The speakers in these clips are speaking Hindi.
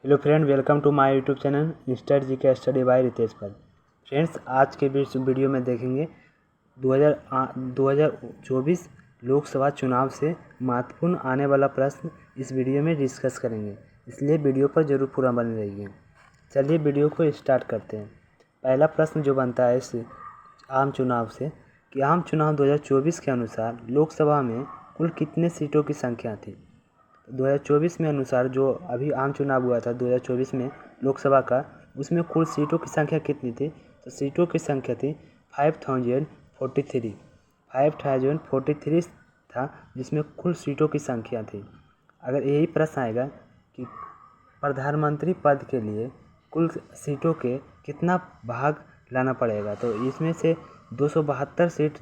Hello friend, welcome to my YouTube channel instant GK study by Ritesh पर। फ्रेंड्स, आज के वीडियो में देखेंगे 2024 लोकसभा चुनाव से महत्वपूर्ण आने वाला प्रश्न इस वीडियो में डिस्कस करेंगे, इसलिए वीडियो पर जरूर पूरा बने रहिए। चलिए वीडियो को स्टार्ट करते हैं। पहला प्रश्न जो बनता है इस आम चुनाव से कि आम चुनाव 2024 के अनुसार लोकसभा में कुल कितने सीटों की संख्या थी। 2024 में अनुसार जो अभी आम चुनाव हुआ था 2024 में लोकसभा का, उसमें कुल सीटों की संख्या कितनी थी? तो सीटों की संख्या थी 5043 था, जिसमें कुल सीटों की संख्या थी। अगर यही प्रश्न आएगा कि प्रधानमंत्री पद के लिए कुल सीटों के कितना भाग लाना पड़ेगा, तो इसमें से 272 सीट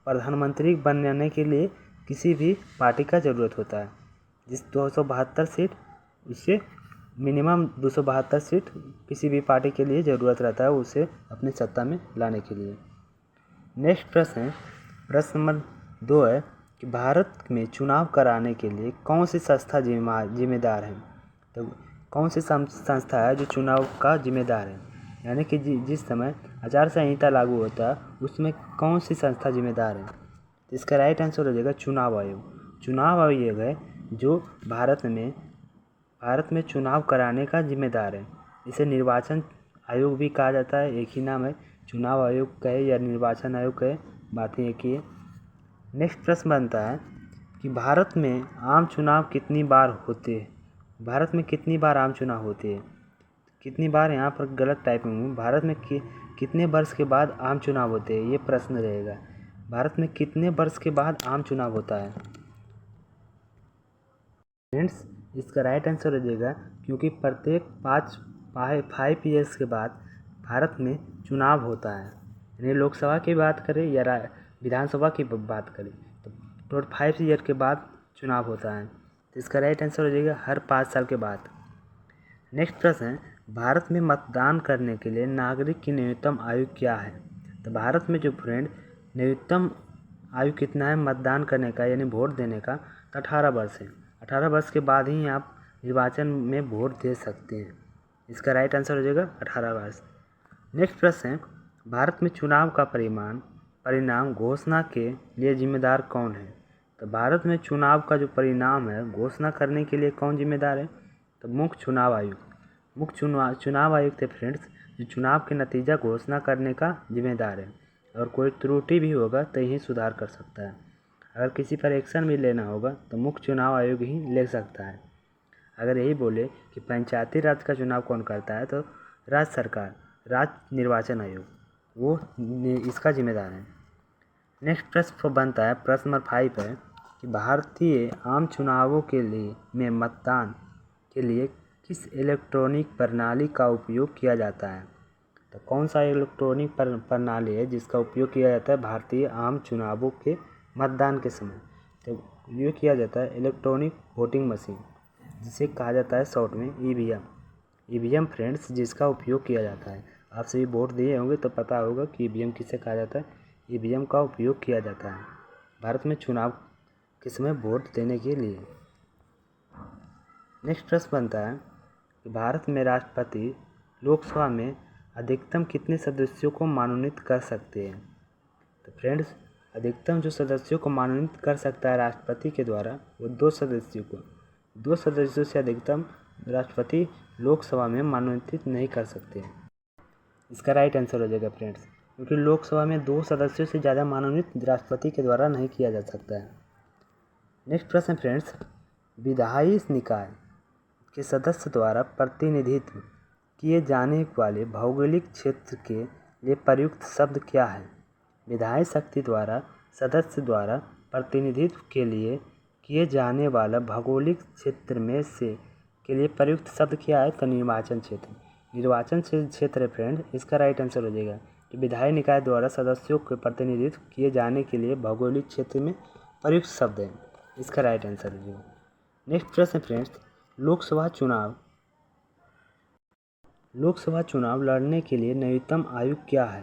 प्रधानमंत्री बनने के लिए किसी भी पार्टी का ज़रूरत होता है। जिस 272 सीट, उससे मिनिमम 272 सीट किसी भी पार्टी के लिए ज़रूरत रहता है उसे अपनी सत्ता में लाने के लिए। नेक्स्ट प्रश्न है, प्रश्न नंबर 2 है कि भारत में चुनाव कराने के लिए कौन सी संस्था जिम्मेदार है। तो कौन सी संस्था है जो चुनाव का जिम्मेदार है, यानी कि जिस समय आचार संहिता लागू होता है उसमें कौन सी संस्था जिम्मेदार है। इसका राइट आंसर हो जाएगा चुनाव आयोग। चुनाव आयोग है जो भारत में चुनाव कराने का जिम्मेदार है। इसे निर्वाचन आयोग भी कहा जाता है, एक ही नाम है। चुनाव आयोग कहे या निर्वाचन आयोग कहे, बातें एक ही है। नेक्स्ट प्रश्न बनता है कि भारत में आम चुनाव कितनी बार होते हैं। भारत में कितनी बार आम चुनाव होते हैं। कितनी बार यहाँ पर गलत टाइपिंग हुई। भारत में कितने वर्ष के बाद आम चुनाव होते हैं, ये प्रश्न रहेगा। भारत में कितने वर्ष के बाद आम चुनाव होता है। फ्रेंड्स, इसका राइट आंसर हो जाएगा क्योंकि प्रत्येक 5 ईयर्स के बाद भारत में चुनाव होता है। यानी लोकसभा की बात करें या विधानसभा की बात करें तो टोटल 5 ईयर के बाद चुनाव होता है। तो इसका राइट आंसर हो जाएगा हर 5 साल के बाद। नेक्स्ट प्रश्न है, भारत में मतदान करने के लिए नागरिक की न्यूनतम आयु क्या है। तो भारत में जो फ्रेंड न्यूनतम आयु कितना है मतदान करने का, यानी वोट देने का, तो 18 वर्ष है। 18 वर्ष के बाद ही आप निर्वाचन में वोट दे सकते हैं। इसका राइट आंसर हो जाएगा 18 वर्ष। नेक्स्ट प्रश्न है, भारत में चुनाव का परिणाम घोषणा के लिए जिम्मेदार कौन है। तो भारत में चुनाव का जो परिणाम है घोषणा करने के लिए कौन जिम्मेदार है। तो मुख्य चुनाव आयुक्त थे फ्रेंड्स, जो चुनाव के नतीजा घोषणा करने का जिम्मेदार है। और कोई त्रुटि भी होगा तो यही सुधार कर सकता है। अगर किसी पर एक्शन भी लेना होगा तो मुख्य चुनाव आयोग ही ले सकता है। अगर यही बोले कि पंचायती राज का चुनाव कौन करता है, तो राज्य निर्वाचन आयोग, वो इसका जिम्मेदार है। नेक्स्ट प्रश्न बनता है, प्रश्न नंबर 5 है कि भारतीय आम चुनावों के लिए में मतदान के लिए किस इलेक्ट्रॉनिक प्रणाली का उपयोग किया जाता है। तो कौन सा इलेक्ट्रॉनिक प्रणाली है जिसका उपयोग किया जाता है भारतीय आम चुनावों के मतदान के समय। तो ये किया जाता है इलेक्ट्रॉनिक वोटिंग मशीन, जिसे कहा जाता है शॉर्ट में ईवीएम फ्रेंड्स, जिसका उपयोग किया जाता है। आप सभी वोट दिए होंगे तो पता होगा कि ईवीएम किसे कहा जाता है। ईवीएम का उपयोग किया जाता है भारत में चुनाव के समय वोट देने के लिए। नेक्स्ट प्रश्न बनता है कि भारत में राष्ट्रपति लोकसभा में अधिकतम कितने सदस्यों को मनोनीत कर सकते हैं। तो फ्रेंड्स, अधिकतम जो सदस्यों को मनोनीत कर सकता है राष्ट्रपति के द्वारा, वो 2 सदस्यों से अधिकतम राष्ट्रपति लोकसभा में मनोनीत नहीं कर सकते हैं। इसका राइट आंसर हो जाएगा फ्रेंड्स, क्योंकि लोकसभा में 2 सदस्यों से ज़्यादा मनोनीत राष्ट्रपति के द्वारा नहीं किया जा सकता है। नेक्स्ट प्रश्न फ्रेंड्स, विधायी निकाय के सदस्य द्वारा प्रतिनिधित्व किए जाने वाले भौगोलिक क्षेत्र के लिए प्रयुक्त शब्द क्या है। विधायी शक्ति द्वारा सदस्य द्वारा प्रतिनिधित्व के लिए किए जाने वाला भौगोलिक क्षेत्र में से के लिए प्रयुक्त शब्द क्या है। तो निर्वाचन क्षेत्र है फ्रेंड। इसका राइट आंसर हो जाएगा कि विधायी निकाय द्वारा सदस्यों के प्रतिनिधित्व किए जाने के लिए भौगोलिक क्षेत्र में प्रयुक्त शब्द है। इसका राइट आंसर हो जाएगा। नेक्स्ट प्रश्न फ्रेंड्स, लोकसभा चुनाव लड़ने के लिए न्यूनतम आयु क्या है।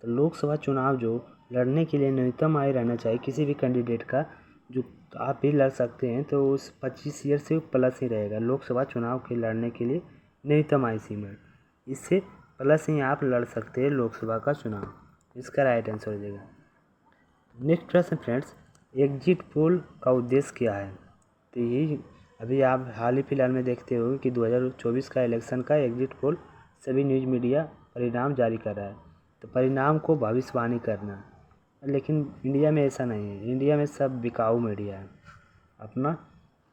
तो लोकसभा चुनाव जो लड़ने के लिए न्यूनतम आयु रहना चाहिए किसी भी कैंडिडेट का, जो तो आप भी लड़ सकते हैं। तो उस 25 ईयर से प्लस ही रहेगा लोकसभा चुनाव के लड़ने के लिए न्यूनतम आयु सीमा। इससे प्लस ही आप लड़ सकते हैं लोकसभा का चुनाव। इसका राइट आंसर हो जाएगा। नेक्स्ट प्रश्न फ्रेंड्स, एग्जिट पोल का उद्देश्य क्या है? तो यही अभी आप हाल ही फिलहाल में देखते हो कि 2024 का इलेक्शन का एग्जिट पोल सभी न्यूज़ मीडिया परिणाम जारी कर रहा है। तो परिणाम को भविष्यवाणी करना, लेकिन इंडिया में ऐसा नहीं है। इंडिया में सब बिकाऊ मीडिया है, अपना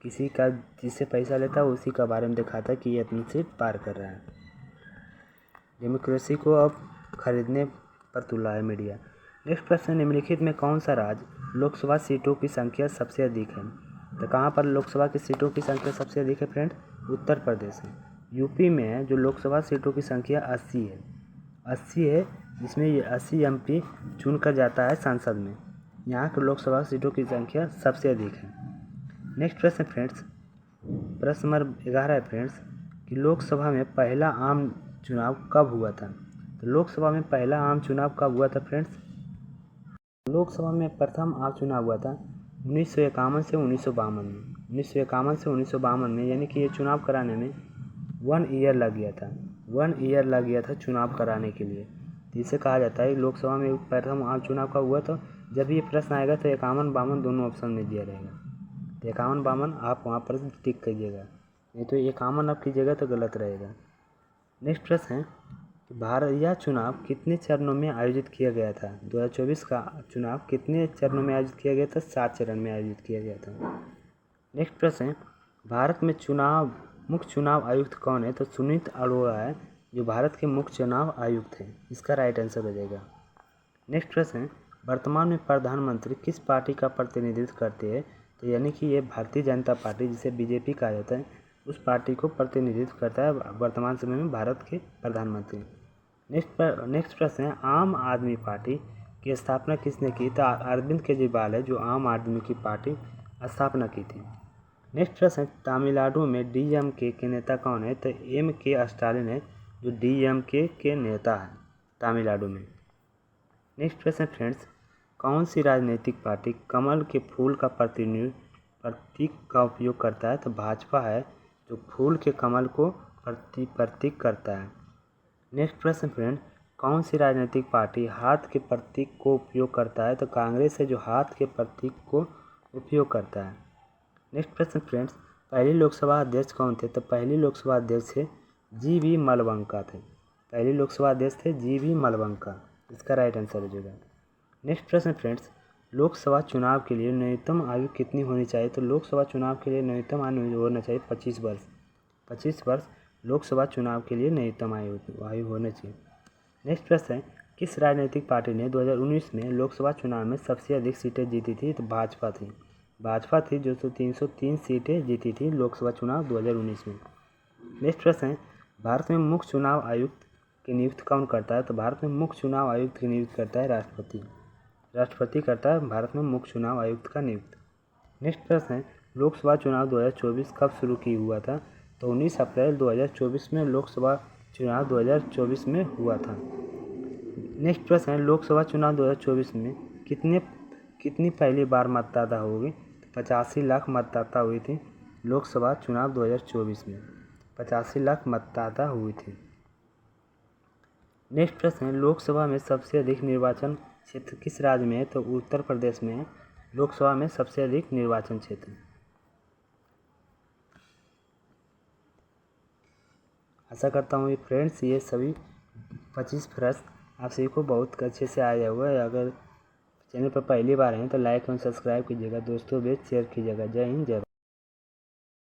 किसी का जिससे पैसा लेता है उसी का बारे में दिखाता है कि ये इतनी सीट पार कर रहा है। डेमोक्रेसी को अब खरीदने पर तुला है मीडिया। नेक्स्ट प्रश्न, निम्नलिखित में कौन सा राज्य लोकसभा सीटों की संख्या सबसे अधिक है? तो कहाँ पर लोकसभा की सीटों की संख्या सबसे अधिक है फ्रेंड? उत्तर प्रदेश है। यूपी में है जो लोकसभा सीटों की संख्या 80 है। 80 है, जिसमें ये 80 MP चुन कर जाता है संसद में। यहाँ की लोकसभा सीटों की संख्या सबसे अधिक है। नेक्स्ट प्रश्न फ्रेंड्स, प्रश्न नंबर 11 है फ्रेंड्स कि लोकसभा में पहला आम चुनाव कब हुआ था? तो लोकसभा में पहला आम चुनाव कब हुआ था फ्रेंड्स? लोकसभा में प्रथम आम चुनाव हुआ था 1951 से 1952 में। 1951 से 1952 में, यानी कि ये चुनाव कराने में 1 ईयर लग गया था। 1 ईयर लग गया था चुनाव कराने के लिए। तो इसे कहा जाता है लोकसभा में प्रथम आम चुनाव कब हुआ था। जब ये प्रश्न आएगा तो 51-52 दोनों ऑप्शन में दिया रहेगा। तो 51-52 आप वहाँ पर टिक कीजिएगा, नहीं तो 51 आप कीजिएगा तो गलत रहेगा। नेक्स्ट प्रश्न है कि भारत यह चुनाव कितने चरणों में आयोजित किया गया था? 2024 का चुनाव कितने चरणों में आयोजित किया गया था? 7 चरण में आयोजित किया गया था। नेक्स्ट प्रश्न है, भारत में मुख्य चुनाव आयुक्त कौन है? तो सुनीत अरोड़ा है जो भारत के मुख्य चुनाव आयुक्त हैं। इसका राइट आंसर हो जाएगा। नेक्स्ट प्रश्न है, वर्तमान में प्रधानमंत्री किस पार्टी का प्रतिनिधित्व करते हैं? तो यानी कि ये भारतीय जनता पार्टी, जिसे बीजेपी कहा जाता है, उस पार्टी को प्रतिनिधित्व करता है वर्तमान समय में भारत के प्रधानमंत्री। नेक्स्ट प्रश्न है, आम आदमी पार्टी की स्थापना किसने की? तो अरविंद केजरीवाल है जो आम आदमी की पार्टी स्थापना की थी। नेक्स्ट प्रश्न है, तमिलनाडु में DMK के नेता कौन है? तो MK स्टालिन है जो DMK के नेता है तमिलनाडु में। नेक्स्ट प्रश्न फ्रेंड्स, कौन सी राजनीतिक पार्टी कमल के फूल का प्रतीक का उपयोग करता है? तो भाजपा है जो फूल के कमल को प्रतीक करता है। नेक्स्ट प्रश्न फ्रेंड, कौन सी राजनीतिक पार्टी हाथ के प्रतीक को उपयोग करता है? तो कांग्रेस है जो हाथ के प्रतीक को उपयोग करता है। नेक्स्ट प्रश्न फ्रेंड्स, पहली लोकसभा अध्यक्ष कौन थे? तो पहली लोकसभा अध्यक्ष थे GV मलवंका थे। पहली लोकसभा अध्यक्ष थे GV मलवंका। इसका राइट आंसर हो जाएगा। नेक्स्ट प्रश्न फ्रेंड्स, लोकसभा चुनाव के लिए न्यूनतम आयु कितनी होनी चाहिए? तो लोकसभा चुनाव के लिए न्यूनतम आयु होना चाहिए 25 वर्ष। 25 वर्ष लोकसभा चुनाव के लिए न्यूनतम आयु होना चाहिए। नेक्स्ट प्रश्न है, किस राजनीतिक पार्टी ने 2019 में लोकसभा चुनाव में सबसे अधिक सीटें जीती थी? तो भाजपा थी। भाजपा थी जो 303 सीटें जीती थी लोकसभा चुनाव 2019 में। नेक्स्ट प्रश्न है, भारत में मुख्य चुनाव आयुक्त की नियुक्ति कौन करता है? तो भारत में मुख्य चुनाव आयुक्त की नियुक्ति करता है राष्ट्रपति। राष्ट्रपति करता है भारत में मुख्य चुनाव आयुक्त का नियुक्त। नेक्स्ट प्रश्न है, लोकसभा चुनाव 2024 कब शुरू की हुआ था? तो 19 अप्रैल 2024 में लोकसभा चुनाव 2024 में हुआ था। नेक्स्ट प्रश्न है, लोकसभा चुनाव 2024 में कितनी पहली बार मतदाता होगी? 85 लाख मतदाता हुई थी लोकसभा चुनाव 2024 में। 85 लाख मतदाता हुई थी। नेक्स्ट प्रश्न है, लोकसभा में सबसे अधिक निर्वाचन क्षेत्र किस राज्य में है? तो उत्तर प्रदेश में है लोकसभा में सबसे अधिक निर्वाचन क्षेत्र। आशा करता हूँ फ्रेंड्स ये सभी 25 प्रश्न आप सभी को बहुत अच्छे से आया हुआ है। अगर चैनल पर पहली बार हैं तो लाइक और सब्सक्राइब कीजिएगा, दोस्तों भी शेयर कीजिएगा। जय हिंद, जय भारत।